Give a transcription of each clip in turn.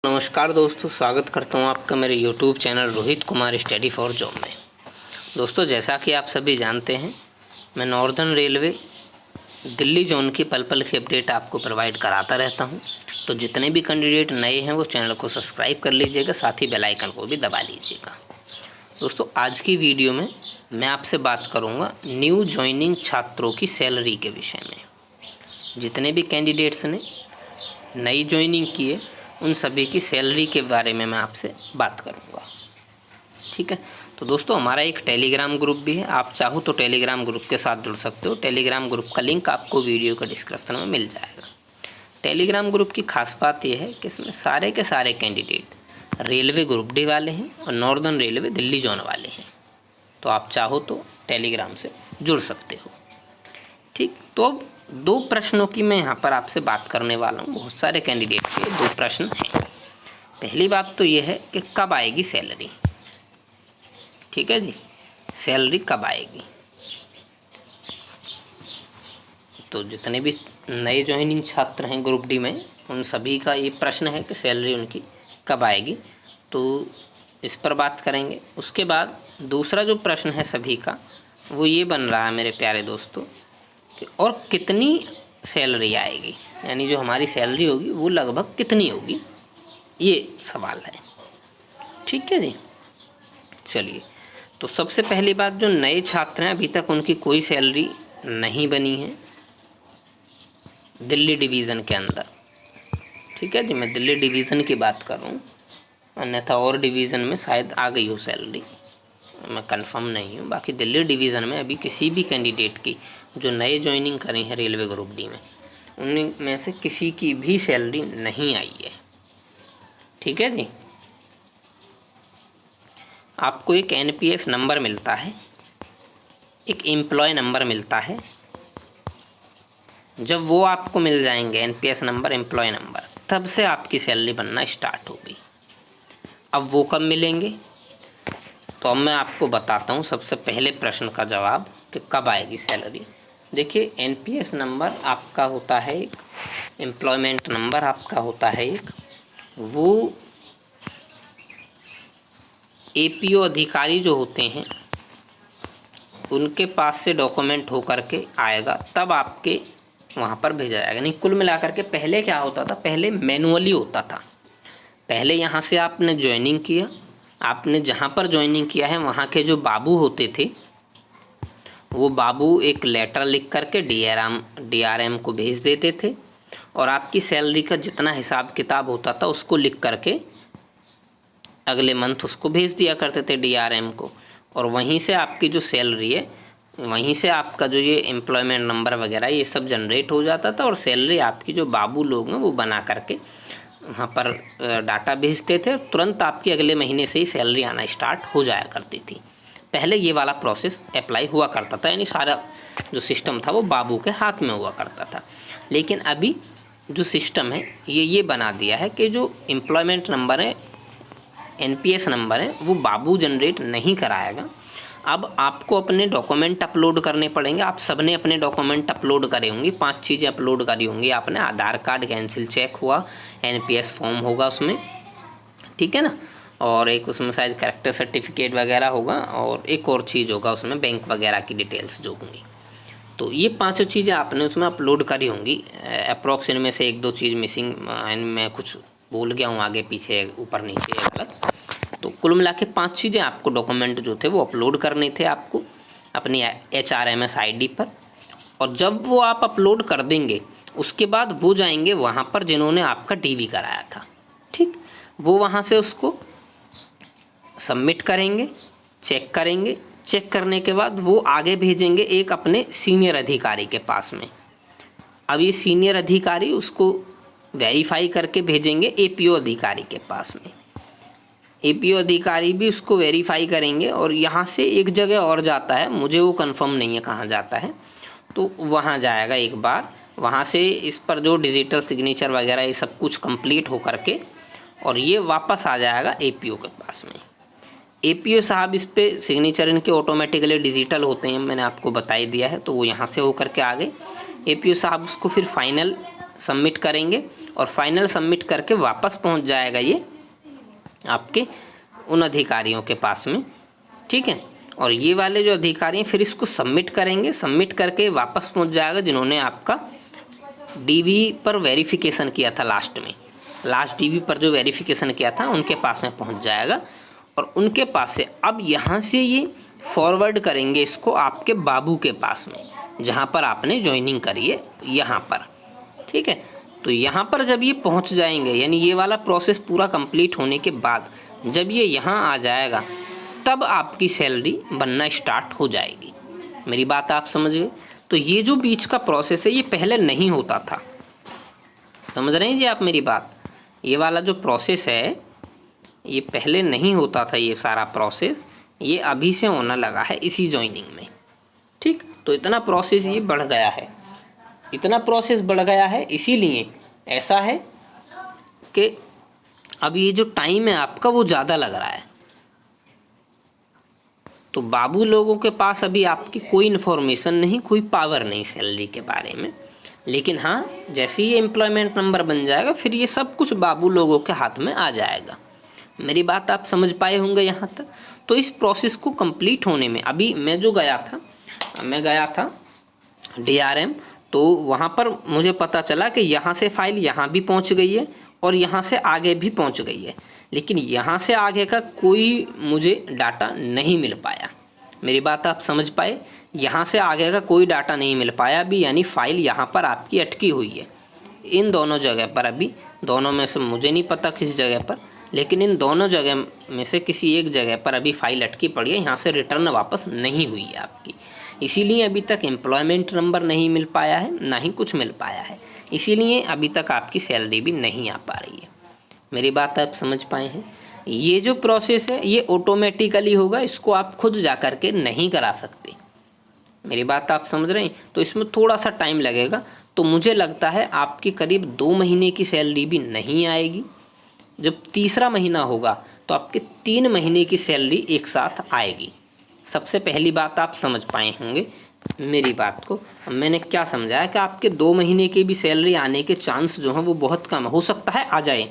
नमस्कार दोस्तों, स्वागत करता हूं आपका मेरे YouTube channel Rohit Kumar study for job में। दोस्तों, जैसा कि आप सभी जानते हैं, मैं नॉर्दर्न रेलवे दिल्ली जोन की पल पल की अपडेट आपको प्रोवाइड कराता रहता हूं। तो जितने भी कैंडिडेट नए हैं वो चैनल को सब्सक्राइब कर लीजिएगा, साथ ही बेल आइकन को भी दबा लीजिएगा। दोस्तों, आज की वीडियो में मैं आपसे बात करूँगा न्यू ज्वाइनिंग छात्रों की सैलरी के विषय में। जितने भी कैंडिडेट्स ने नई ज्वाइनिंग की है उन सभी की सैलरी के बारे में मैं आपसे बात करूंगा। ठीक है, तो दोस्तों हमारा एक टेलीग्राम ग्रुप भी है। आप चाहो तो टेलीग्राम ग्रुप के साथ जुड़ सकते हो। टेलीग्राम ग्रुप का लिंक आपको वीडियो के डिस्क्रिप्शन में मिल जाएगा। टेलीग्राम ग्रुप की खास बात यह है कि इसमें सारे के सारे कैंडिडेट रेलवे ग्रुप डी वाले हैं और नॉर्दर्न रेलवे दिल्ली जोन वाले हैं। तो आप चाहो तो टेलीग्राम से जुड़ सकते हो। ठीक, तो अब दो प्रश्नों की मैं यहाँ पर आपसे बात करने वाला हूँ। बहुत सारे कैंडिडेट के दो प्रश्न हैं। पहली बात तो ये है कि कब आएगी सैलरी। ठीक है जी, सैलरी कब आएगी। तो जितने भी नए ज्वाइनिंग छात्र हैं ग्रुप डी में, उन सभी का ये प्रश्न है कि सैलरी उनकी कब आएगी। तो इस पर बात करेंगे। उसके बाद दूसरा जो प्रश्न है सभी का वो ये बन रहा है मेरे प्यारे दोस्तों, और कितनी सैलरी आएगी, यानी जो हमारी सैलरी होगी वो लगभग कितनी होगी, ये सवाल है। ठीक है जी, चलिए। तो सबसे पहली बात, जो नए छात्र हैं अभी तक उनकी कोई सैलरी नहीं बनी है दिल्ली डिवीज़न के अंदर। ठीक है जी, मैं दिल्ली डिवीज़न की बात कर रहा हूँ, अन्यथा और डिवीज़न में शायद आ गई हो सैलरी, मैं कंफर्म नहीं हूँ। बाकी दिल्ली डिवीज़न में अभी किसी भी कैंडिडेट की जो नए ज्वाइनिंग करी है रेलवे ग्रुप डी में, उनमें से किसी की भी सैलरी नहीं आई है। ठीक है जी, आपको एक एनपीएस नंबर मिलता है, एक एम्प्लॉय नंबर मिलता है। जब वो आपको मिल जाएंगे एनपीएस नंबर, एम्प्लॉय नंबर, तब से आपकी सैलरी बनना स्टार्ट होगी। अब वो कब मिलेंगे, तो अब मैं आपको बताता हूँ सबसे पहले प्रश्न का जवाब कि कब आएगी सैलरी। देखिए, एनपीएस नंबर आपका होता है एक, एम्प्लॉयमेंट नंबर आपका होता है एक, वो एपीओ अधिकारी जो होते हैं उनके पास से डॉक्यूमेंट हो करके आएगा, तब आपके वहाँ पर भेजा जाएगा। नहीं, कुल मिलाकर के पहले क्या होता था, पहले मैनुअली होता था। पहले यहाँ से आपने ज्वाइनिंग किया, आपने जहाँ पर ज्वाइनिंग किया है वहाँ के जो बाबू होते थे, वो बाबू एक लेटर लिख करके डीआरएम को भेज देते थे, और आपकी सैलरी का जितना हिसाब किताब होता था उसको लिख करके अगले मंथ उसको भेज दिया करते थे डीआरएम को। और वहीं से आपकी जो सैलरी है, वहीं से आपका जो ये एम्प्लॉयमेंट नंबर वगैरह ये सब जनरेट हो जाता था, और सैलरी आपकी जो बाबू लोग हैं वो बना करके वहाँ पर डाटा भेजते थे। तुरंत आपकी अगले महीने से ही सैलरी आना स्टार्ट हो जाया करती थी। पहले ये वाला प्रोसेस अप्लाई हुआ करता था, यानी सारा जो सिस्टम था वो बाबू के हाथ में हुआ करता था। लेकिन अभी जो सिस्टम है ये बना दिया है कि जो एम्प्लॉयमेंट नंबर है, एनपीएस नंबर है, वो बाबू जनरेट नहीं कराएगा। अब आपको अपने डॉक्यूमेंट अपलोड करने पड़ेंगे। आप सबने अपने डॉक्यूमेंट अपलोड करे होंगे, 5 चीज़ें अपलोड करी होंगी आपने। आधार कार्ड कैंसिल चेक हुआ, एनपीएस फॉर्म होगा उसमें, ठीक है ना, और एक उसमें शायद कैरेक्टर सर्टिफिकेट वगैरह होगा, और एक और चीज़ होगा उसमें बैंक वगैरह की डिटेल्स जो होंगी। तो ये 5 चीज़ें आपने उसमें अपलोड करी होंगी। अप्रॉक्स इनमें से 1-2 चीज़ मिसिंग, मैं कुछ भूल गया हूँ, आगे पीछे ऊपर नीचे गलत। तो कुल मिला के 5 चीज़ें आपको डॉक्यूमेंट जो थे वो अपलोड करने थे आपको अपनी HRMS ID पर। और जब वो आप अपलोड कर देंगे उसके बाद वो जाएंगे वहाँ पर जिन्होंने आपका डीवी कराया था। ठीक, वो वहाँ से उसको सबमिट करेंगे, चेक करेंगे, चेक करने के बाद वो आगे भेजेंगे एक अपने सीनियर अधिकारी के पास में। अब ये सीनियर अधिकारी उसको वेरीफाई करके भेजेंगे एपीओ अधिकारी के पास में। एपीओ अधिकारी भी उसको वेरीफाई करेंगे, और यहाँ से एक जगह और जाता है, मुझे वो कंफर्म नहीं है कहाँ जाता है, तो वहाँ जाएगा एक बार। वहाँ से इस पर जो डिजिटल सिग्नेचर वगैरह ये सब कुछ कंप्लीट हो करके, और ये वापस आ जाएगा एपीओ के पास में। एपीओ साहब इस पर सिग्नेचर इनके ऑटोमेटिकली डिजिटल होते हैं, मैंने आपको बता ही दिया है। तो वो यहाँ से हो करके आ गए। एपीओ साहब उसको फिर फाइनल सबमिट करेंगे, और फाइनल सबमिट करके वापस पहुंच जाएगा ये आपके उन अधिकारियों के पास में, ठीक है। और ये वाले जो अधिकारी हैं फिर इसको सबमिट करेंगे, सबमिट करके वापस पहुंच जाएगा जिन्होंने आपका डीवी पर वेरिफिकेशन किया था लास्ट डीवी पर जो वेरिफिकेशन किया था उनके पास में पहुंच जाएगा। और उनके पास से अब यहाँ से ये फॉरवर्ड करेंगे इसको आपके बाबू के पास में जहाँ पर आपने ज्वाइनिंग करी है यहाँ पर, ठीक है। तो यहाँ पर जब ये पहुँच जाएंगे, यानी ये वाला प्रोसेस पूरा कंप्लीट होने के बाद जब ये यहाँ आ जाएगा तब आपकी सैलरी बनना स्टार्ट हो जाएगी। मेरी बात आप समझ गए। तो ये जो बीच का प्रोसेस है ये पहले नहीं होता था, समझ रहे हैं जी आप मेरी बात। ये वाला जो प्रोसेस है ये पहले नहीं होता था, ये सारा प्रोसेस ये अभी से होने लगा है इसी ज्वाइनिंग में, ठीक। तो इतना प्रोसेस ये बढ़ गया है, इतना प्रोसेस बढ़ गया है, इसीलिए ऐसा है कि अब ये जो टाइम है आपका वो ज़्यादा लग रहा है। तो बाबू लोगों के पास अभी आपकी कोई इन्फॉर्मेशन नहीं, कोई पावर नहीं सैलरी के बारे में, लेकिन हाँ जैसे ही एम्प्लॉयमेंट नंबर बन जाएगा फिर ये सब कुछ बाबू लोगों के हाथ में आ जाएगा। मेरी बात आप समझ पाए होंगे यहाँ तक। तो इस प्रोसेस को कंप्लीट होने में अभी मैं गया था DRM, तो वहाँ पर मुझे पता चला कि यहाँ से फाइल यहाँ भी पहुँच गई है और यहाँ से आगे भी पहुँच गई है, लेकिन यहाँ से आगे का कोई मुझे डाटा नहीं मिल पाया। मेरी बात आप समझ पाए, यहाँ से आगे का कोई डाटा नहीं मिल पाया अभी, यानी फ़ाइल यहाँ पर आपकी अटकी हुई है इन दोनों जगह पर। अभी दोनों में से मुझे नहीं पता किस जगह पर, लेकिन इन दोनों जगह में से किसी एक जगह पर अभी फ़ाइल अटकी पड़ी है, यहाँ से रिटर्न वापस नहीं हुई है आपकी। इसीलिए अभी तक एम्प्लॉयमेंट नंबर नहीं मिल पाया है, ना ही कुछ मिल पाया है, इसीलिए अभी तक आपकी सैलरी भी नहीं आ पा रही है। मेरी बात आप समझ पाए हैं। ये जो प्रोसेस है ये ऑटोमेटिकली होगा, इसको आप खुद जा कर के नहीं करा सकते। मेरी बात आप समझ रहे हैं। तो इसमें थोड़ा सा टाइम लगेगा, तो मुझे लगता है आपकी करीब 2 महीने की सैलरी भी नहीं आएगी। जब तीसरा महीना होगा तो आपके 3 महीने की सैलरी एक साथ आएगी। सबसे पहली बात आप समझ पाए होंगे मेरी बात को। मैंने क्या समझाया कि आपके 2 महीने की भी सैलरी आने के चांस जो हैं वो बहुत कम है। हो सकता है आ जाए,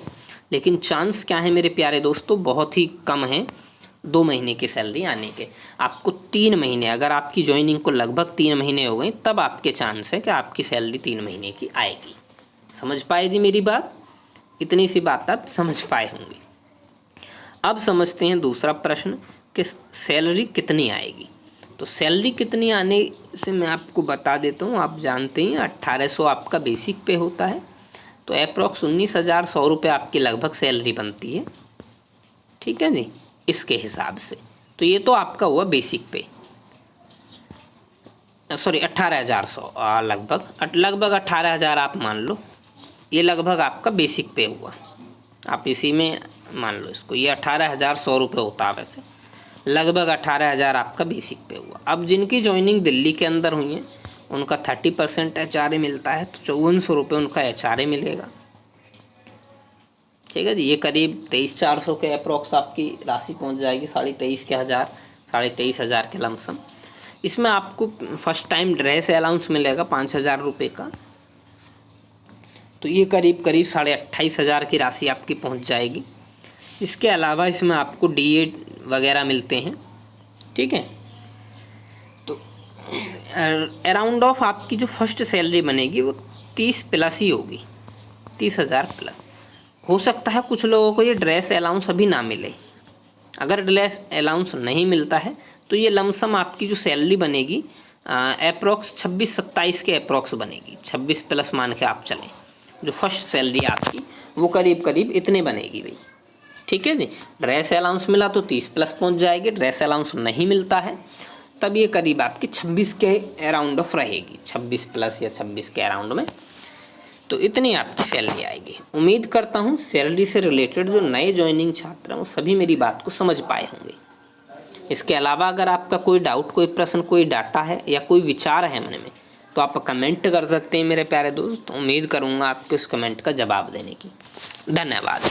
लेकिन चांस क्या है मेरे प्यारे दोस्तों, बहुत ही कम है 2 महीने की सैलरी आने के। आपको 3 महीने, अगर आपकी ज्वाइनिंग को लगभग 3 महीने हो गए तब आपके चांस है कि आपकी सैलरी 3 महीने की आएगी। समझ पाए जी मेरी बात। इतनी सी बात आप समझ पाए होंगे। अब समझते हैं दूसरा प्रश्न कि सैलरी कितनी आएगी। तो सैलरी कितनी आने से मैं आपको बता देता हूँ। आप जानते हैं 1800 आपका बेसिक पे होता है, तो अप्रॉक्स 19,100 रुपये आपकी लगभग सैलरी बनती है, ठीक है जी, इसके हिसाब से। तो ये तो आपका हुआ बेसिक पे, सॉरी 18,100, लगभग 18,000 आप मान लो, ये लगभग आपका बेसिक पे हुआ। आप इसी में मान लो इसको, ये 18,100 रुपये होता है, वैसे लगभग 18,000 आपका बेसिक पे हुआ। अब जिनकी ज्वाइनिंग दिल्ली के अंदर हुई है उनका 30% HRA मिलता है, तो 5400 रुपये उनका HRA मिलेगा, ठीक है जी। ये करीब 23,400 के अप्रॉक्स आपकी राशि पहुंच जाएगी, 23,500 के लमसम। इसमें आपको फर्स्ट टाइम ड्रेस अलाउंस मिलेगा 5,000 रुपये का, तो ये करीब 28,500 की राशि आपकी पहुंच जाएगी। इसके अलावा इसमें आपको DA वगैरह मिलते हैं, ठीक है। तो अराउंड ऑफ आपकी जो फर्स्ट सैलरी बनेगी वो 30 प्लस ही होगी, 30,000 प्लस। हो सकता है कुछ लोगों को ये ड्रेस अलाउंस अभी ना मिले। अगर ड्रेस अलाउंस नहीं मिलता है तो ये लमसम आपकी जो सैलरी बनेगी अप्रॉक्स 26-27 के अप्रॉक्स बनेगी, 26 प्लस मान के आप चलें। जो फर्स्ट सैलरी आपकी वो करीब इतने बनेगी भाई, ठीक है जी। ड्रेस अलाउंस मिला तो 30 प्लस पहुंच जाएगी, ड्रेस अलाउंस नहीं मिलता है तब ये करीब आपकी 26 के अराउंड ऑफ रहेगी, 26 प्लस या 26 के अराउंड में। तो इतनी आपकी सैलरी आएगी। उम्मीद करता हूँ सैलरी से रिलेटेड जो नए ज्वाइनिंग छात्र हैं वो सभी मेरी बात को समझ पाए होंगे। इसके अलावा अगर आपका कोई डाउट, कोई प्रश्न, कोई डाटा है या कोई विचार है मन में, तो आप कमेंट कर सकते हैं मेरे प्यारे दोस्त। उम्मीद करूँगा आपके उस कमेंट का जवाब देने की। धन्यवाद।